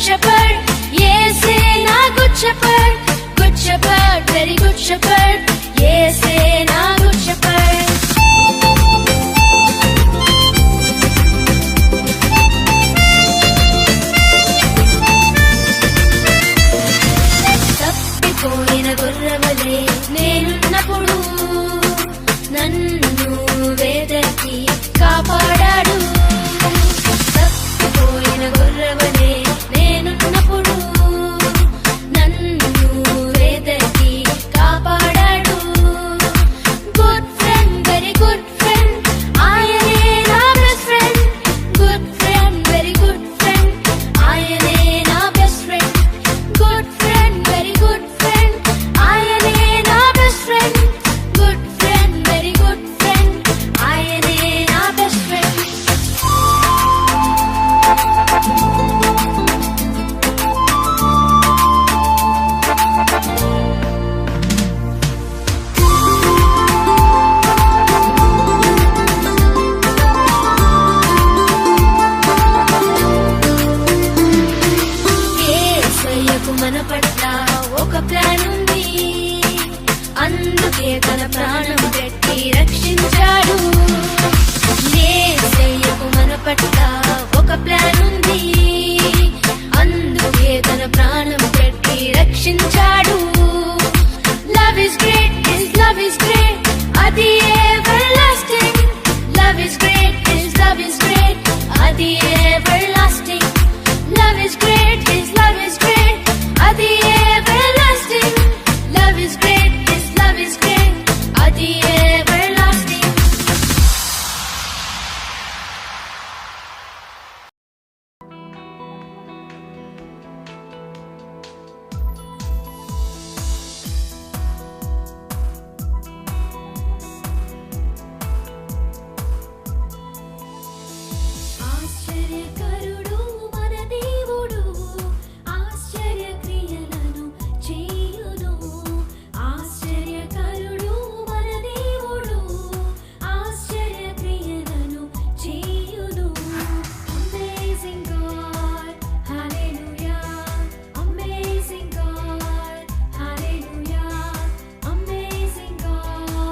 shepherd, యేసేనా good shepherd, good shepherd, very good shepherd, యేసేనా good shepherd. తప్పిపోయిన గొర్రెవలే నేనున్నప్పుడు నన్ను వెదకి కాపాడాడు. తప్పిపోయిన గొర్రెవలే నేనున్నప్పుడు నన్ను వెదకి కాపాడాడు. Good friend, very good friend, ఆయనే నా best friend. Good friend, very good friend, ఆయనే నా best friend. Good friend, very good friend, ఆయనే నా best friend. Good friend, very good friend, ఆయనే నా బెస్ట్ ఫ్రెండ్. యేసయ్యకు మన పట్ల ఒక ప్లాన్ ఉంది, అందుకే తన ప్రాణం పెట్టి రక్షించాడు. యేసయ్యకు మన పట్ల ఒక ప్లాన్ ఉంది, అందుకే తన ప్రాణం